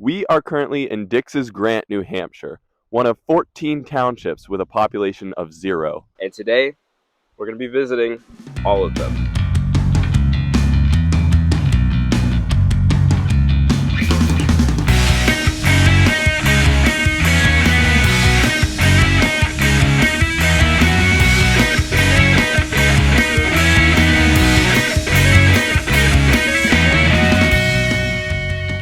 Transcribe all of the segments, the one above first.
We are currently in Dix's Grant, New Hampshire, one of 14 townships with a population of 0. And today, we're going to be visiting all of them.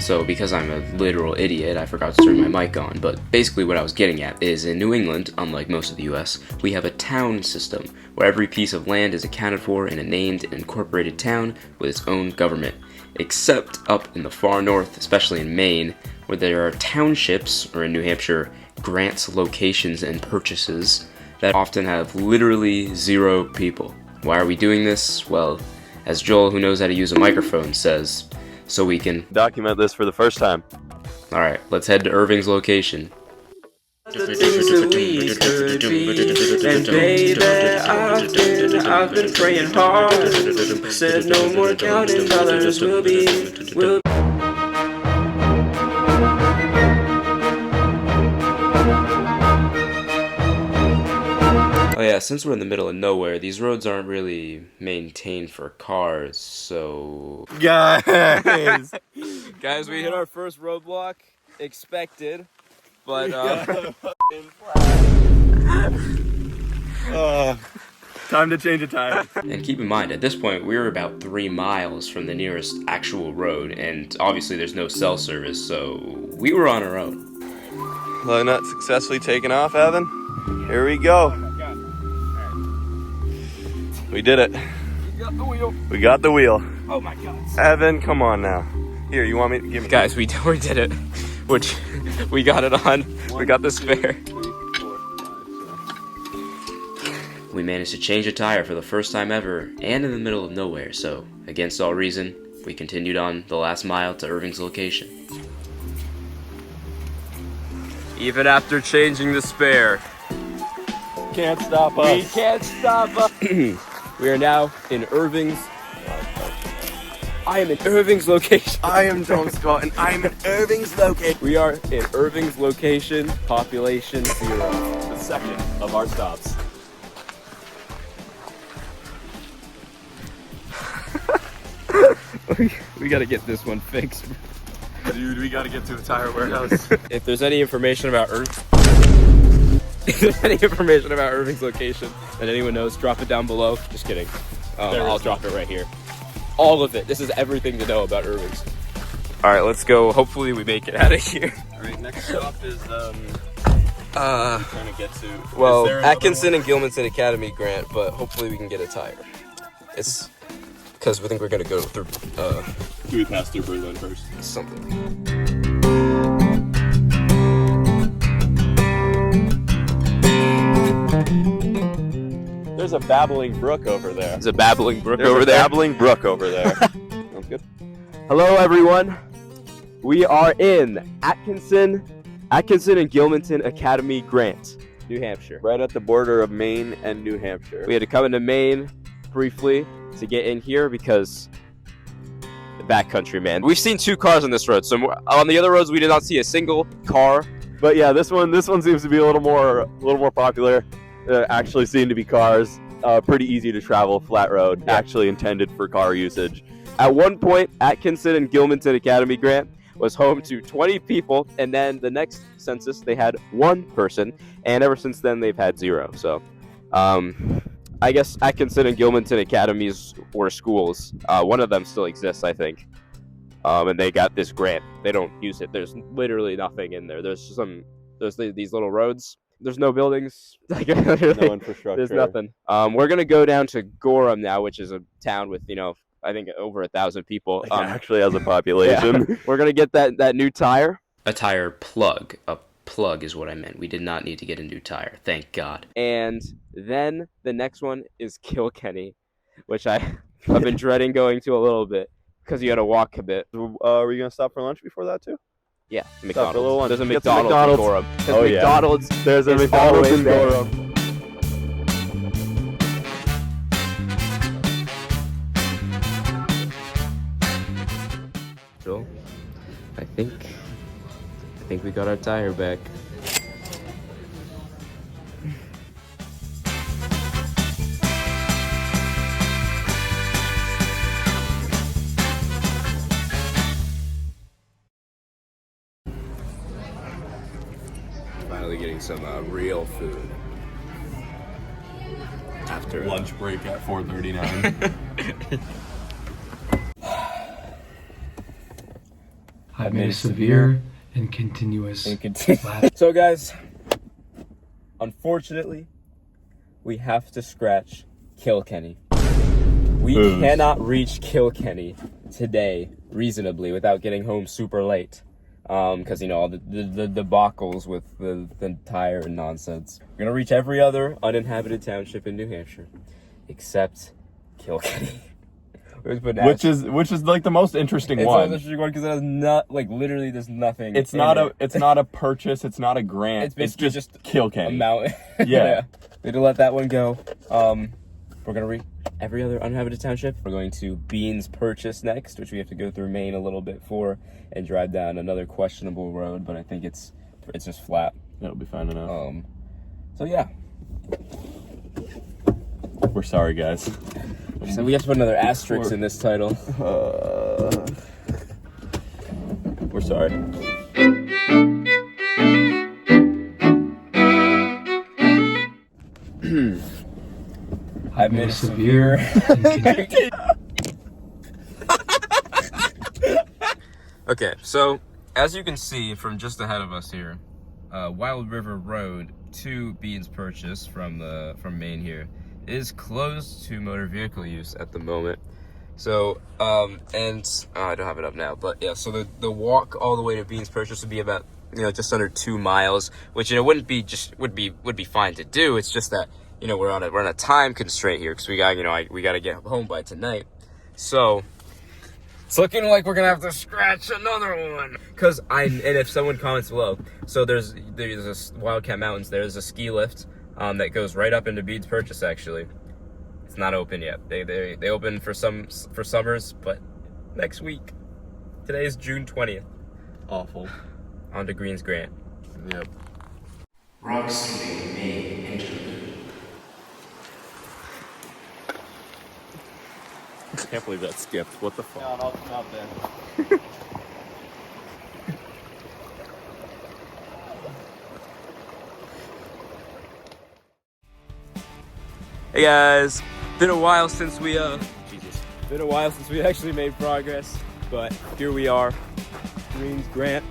So because I'm a literal idiot, I forgot to turn my mic on, but basically what I was getting at is in New England, unlike most of the US, we have a town system, where every piece of land is accounted for in a named and incorporated town with its own government, except up in the far north, especially in Maine, where there are townships, or in New Hampshire, grants, locations, and purchases that often have literally 0 people. Why are we doing this? Well, as Joel, who knows how to use a microphone, says, so we can document this for the first time. Alright, let's head to Irving's location. The things that we could be, and baby, I've been praying hard. Said no more counting dollars, we'll Oh yeah, since we're in the middle of nowhere, these roads aren't really maintained for cars, so... Guys! Guys, we hit our first roadblock, expected, but Time to change a tire. And keep in mind, at this point, we're about 3 miles from the nearest actual road, and obviously there's no cell service, so we were on our own. Lug nut successfully taken off, Evan. Here we go. We did it. we got the wheel. We got the wheel. Oh my god. Evan, come on now. Here, you want me to give me... Guys, we did it, which we got it on. We got the spare. We managed to change a tire for the first time ever, and in the middle of nowhere, so, against all reason, we continued on the last mile to Irving's location. Even after changing the spare, Can't stop us. we can't stop us. We are now in Irving's. I am in Irving's location. I am Tom Scott, and I'm in Irving's location. We are in Irving's location, population 0. The second of our stops. We gotta get this one fixed. Dude, we gotta get to the tire warehouse. If there's any information about if there's any information about Irving's location that anyone knows, drop it down below. Just kidding. I'll drop it right here. All of it. This is everything to know about Irving's. All right, let's go. Hopefully we make it out of here. All right, next stop is trying to get to. Well, Atkinson and Gilmanton Academy grant, but hopefully we can get a tire. It's because we think we're gonna go through Do we pass through Berlin first? something. There's a babbling brook over there. There's a babbling brook There's over a there. babbling brook over there. Sounds good. Hello, everyone. We are in Atkinson and Gilmanton Academy Grant, New Hampshire. Right at the border of Maine and New Hampshire. We had to come into Maine briefly to get in here because the backcountry, man. We've seen 2 cars on this road. So on the other roads, we did not see a single car. But yeah, this one seems to be a little more popular. Actually seem to be cars. Pretty easy to travel, flat road. Yeah. Actually intended for car usage. At one point, Atkinson and Gilmanton Academy Grant was home to 20 people, and then the next census they had 1 person, and ever since then they've had 0. So, I guess Atkinson and Gilmanton Academies were schools. One of them still exists, I think. And they got this grant. They don't use it. There's literally nothing in there. There's these little roads. There's no buildings. Like, No infrastructure. there's nothing. We're gonna go down to Gorham now, which is a town with, I think over 1,000 people. It actually has a population. Yeah. We're gonna get that new tire. A tire plug. A plug is what I meant. We did not need to get a new tire, thank God. And then the next one is Kilkenny, which I've been dreading going to a little bit because you got to walk a bit. Are we gonna stop for lunch before that too? Yeah, Stop for a little McDonald's. lunch. There's a Get some McDonald's in McDonald's. Gorham. 'Cause Oh, yeah. McDonald's There's a is McDonald's always in there. Gorham. Joel, I think think we got our tire back. Finally getting some real food. After Lunch break at 4:39. I've made a severe and continuous So guys, unfortunately, we have to scratch Kilkenny. We cannot reach Kilkenny today reasonably without getting home super late. Because, you know, all the debacles with the tire and nonsense. We're gonna reach every other uninhabited township in New Hampshire, except Kilkenny. which is like the most interesting one. It's one because it has not, like, literally there's nothing. It's not a purchase. It's not a grant. It's just Kilkenny. a mountain. Yeah. We had to let that one go. We're gonna reach every other uninhabited township. We're going to Beans Purchase next, which we have to go through Maine a little bit for, and drive down another questionable road, but I think it's just flat. That'll be fine enough. So yeah. We're sorry, guys. So we have to put another asterisk in this title. We're sorry. I've made a severe. Okay, so as you can see from just ahead of us here, Wild River Road to Beans Purchase from Maine here is closed to motor vehicle use at the moment. So I don't have it up now, but yeah. So the walk all the way to Beans Purchase would be about, you know, just under 2 miles, which, you know, would be fine to do. It's just that, you know, we're on a time constraint here because we got to get home by tonight. So it's looking like we're gonna have to scratch another one. And if someone comments below, so there's this Wildcat Mountains. There's a ski lift that goes right up into Beans Purchase. Actually, it's not open yet. They open for summers, but next week. Today is June 20th. Awful. On to Greens Grant. Yep. Roxley Maine interlude. Can't believe that skipped. What the fuck? No, not there. Hey guys, been a while since we actually made progress, but here we are, Greens Grant.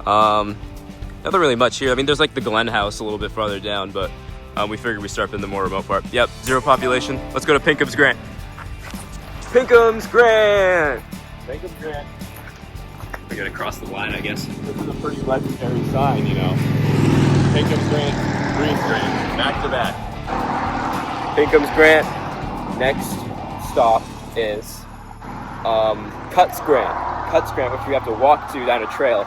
Nothing really much here. I mean, there's like the Glen House a little bit farther down, but we figured we'd start in the more remote part. Yep, 0 population. Let's go to Pinkham's Grant. Pinkham's Grant! Pinkham's Grant. We gotta cross the line, I guess. This is a pretty legendary sign, you know. Pinkham's Grant, Greens Grant, back to back. Pinkham's Grant. Next stop is Cuts Grant. Cuts Grant, which we have to walk to down a trail.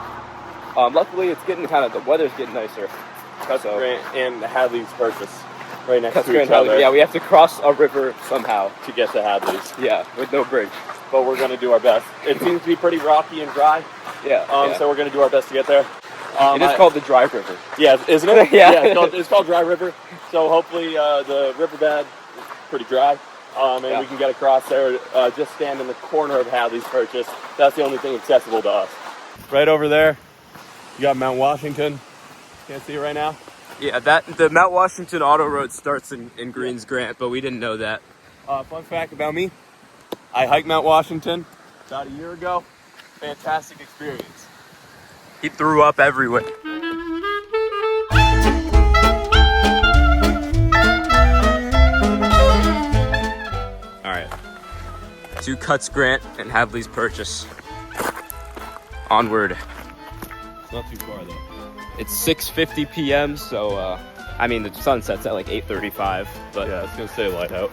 Luckily, it's getting the weather's getting nicer. Cuts Grant and Hadley's Purchase, right next Cuts to Grant, each other. yeah, we have to cross a river somehow. To get to Hadley's. Yeah, with no bridge. But we're gonna do our best. It seems to be pretty rocky and dry. Yeah. So we're gonna do our best to get there. It is called the Dry River. Yeah, isn't it? Yeah. It's called Dry River. So hopefully the riverbed is pretty dry. We can get across there. Just stand in the corner of Hadley's Purchase. That's the only thing accessible to us. Right over there, you got Mount Washington. Can't see it right now. Yeah, the Mount Washington Auto Road starts in Greens Grant, but we didn't know that. Fun fact about me, I hiked Mount Washington about a year ago. Fantastic experience. He threw up everywhere. Alright. To Cuts Grant and Hadley's Purchase. Onward. It's not too far though. It's 6:50 p.m., so, the sun sets at like 8:35, but... Yeah, it's gonna stay light out.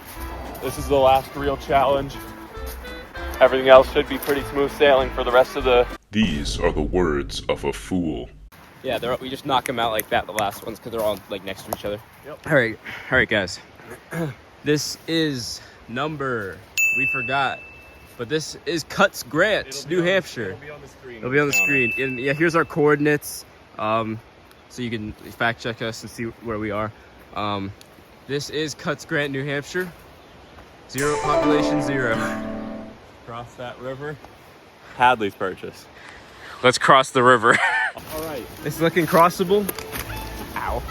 This is the last real challenge. Everything else should be pretty smooth sailing for the rest of the... These are the words of a fool. Yeah, we just knock them out like that, the last ones, because they're all like next to each other. Yep. All right, guys. This is number, we forgot, But this is Cuts Grant, New Hampshire. It'll be on the screen. It'll be on the screen. And yeah, here's our coordinates. So you can fact check us and see where we are. This is Cuts Grant, New Hampshire. Population 0. Cross that river. Hadley's Purchase. Let's cross the river. All right. It's looking crossable. Ow.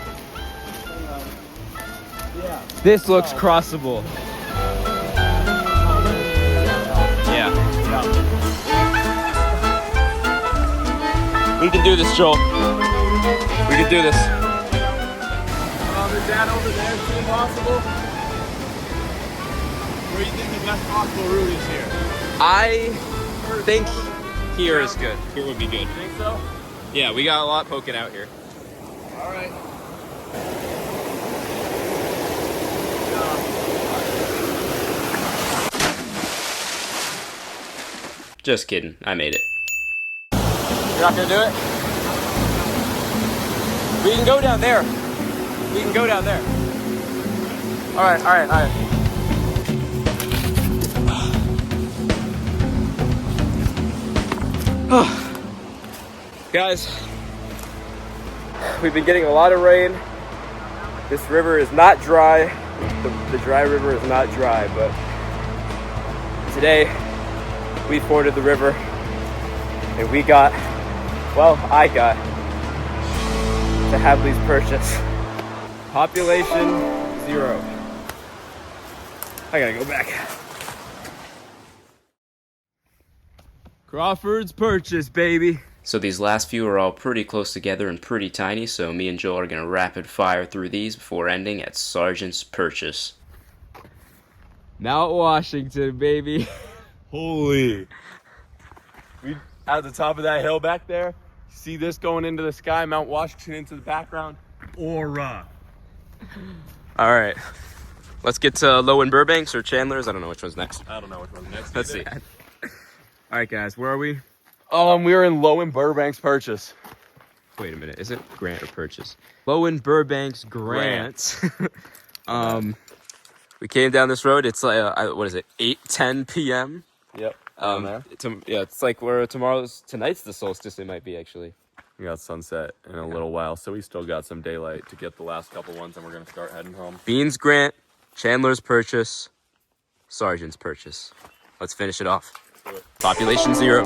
Yeah. This looks crossable. Yeah. We can do this, Joel. We can do this. Is that over there seem possible? Where do you think the best possible route is here? I think here is good. Here would be good. Think so? Yeah, we got a lot poking out here. All right. Just kidding, I made it. You're not gonna do it? We can go down there. We can go down there. All right. Guys, we've been getting a lot of rain. This river is not dry. The dry river is not dry, but today we forded the river and I got to Hadley's Purchase. Population 0. I gotta go back. Crawford's Purchase, baby. So these last few are all pretty close together and pretty tiny, so me and Joel are going to rapid fire through these before ending at Sergeant's Purchase. Mount Washington, baby. Holy. We at the top of that hill back there. See this going into the sky, Mount Washington into the background. Aura. All right. Let's get to Low and Burbanks or Chandler's. I don't know which one's next. I don't know which one's next. Let's see. All right, guys, where are we? We were in Low and Burbanks Purchase. Wait a minute, is it Grant or Purchase? Low and Burbanks Grant. We came down this road. It's like what is it? 8:10 p.m. Yep. It's like tonight's the solstice. It might be actually. We got sunset in a little while, so we still got some daylight to get the last couple ones, and we're gonna start heading home. Beans Grant, Chandler's Purchase, Sergeant's Purchase. Let's finish it off. Population 0.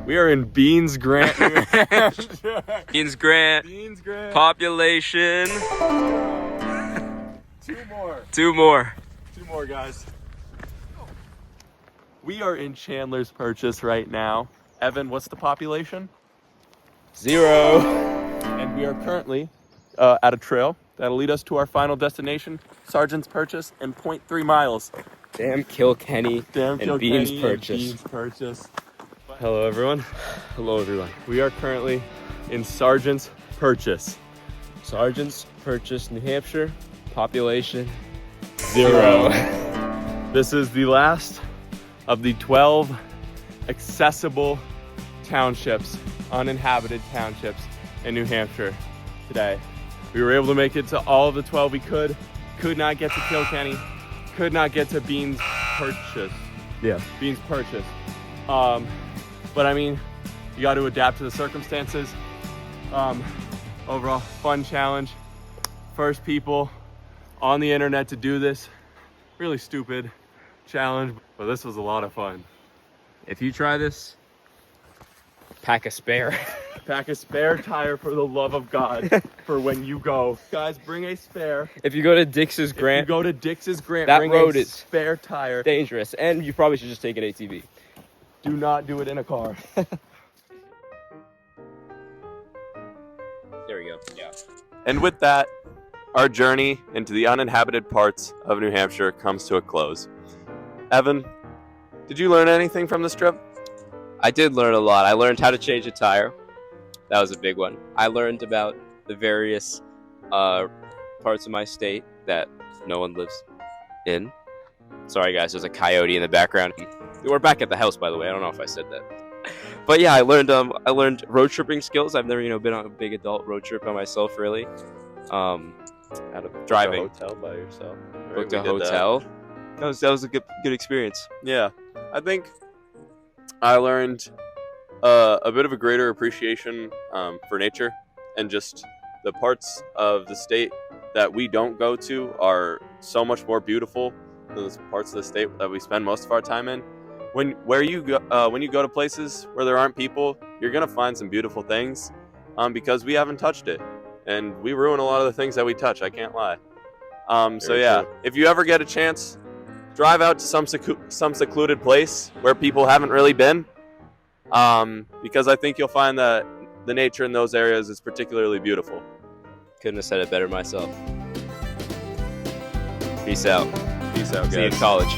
We are in Beans Grant, New Hampshire. Beans Grant. Beans Grant. Population. 2 more. 2 more. 2 more, guys. We are in Chandler's Purchase right now. Evan, what's the population? 0. And we are currently at a trail that'll lead us to our final destination, Sergeant's Purchase, in 0.3 miles. Damn Kilkenny. Damn and Beans Purchase. Beans Purchase. Hello, everyone. Hello, everyone. We are currently in Sergeant's Purchase. Sergeant's Purchase, New Hampshire. Population 0. This is the last of the 12 accessible townships, uninhabited townships in New Hampshire today. We were able to make it to all of the 12 we could. Could not get to Kilkenny. Could not get to Beans Purchase. Yeah. Beans Purchase. But I mean, you got to adapt to the circumstances. Overall, fun challenge. First people on the internet to do this. Really stupid challenge, but this was a lot of fun. If you try this, pack a spare. Pack a spare tire for the love of God for when you go. Guys, bring a spare. If you go to Dix's Grant, If you go to Dix's Grant, that bring road a is spare tire. dangerous, and you probably should just take an ATV. Do not do it in a car. There we go. Yeah. And with that, our journey into the uninhabited parts of New Hampshire comes to a close. Evan, did you learn anything from this trip? I did learn a lot. I learned how to change a tire. That was a big one. I learned about the various parts of my state that no one lives in. Sorry, guys, there's a coyote in the background. We're back at the house, by the way. I don't know if I said that. But yeah, I learned road tripping skills. I've never, been on a big adult road trip by myself, really. Out of driving. A hotel by yourself. Booked a hotel. That was a good experience. Yeah, I think I learned a bit of a greater appreciation for nature, and just the parts of the state that we don't go to are so much more beautiful than the parts of the state that we spend most of our time in. When you go to places where there aren't people, you're gonna find some beautiful things, because we haven't touched it, and we ruin a lot of the things that we touch. I can't lie. So yeah, true. if you ever get a chance, drive out to some secluded place where people haven't really been, because I think you'll find that the nature in those areas is particularly beautiful. Couldn't have said it better myself. Peace out. Peace out, guys. See you in college.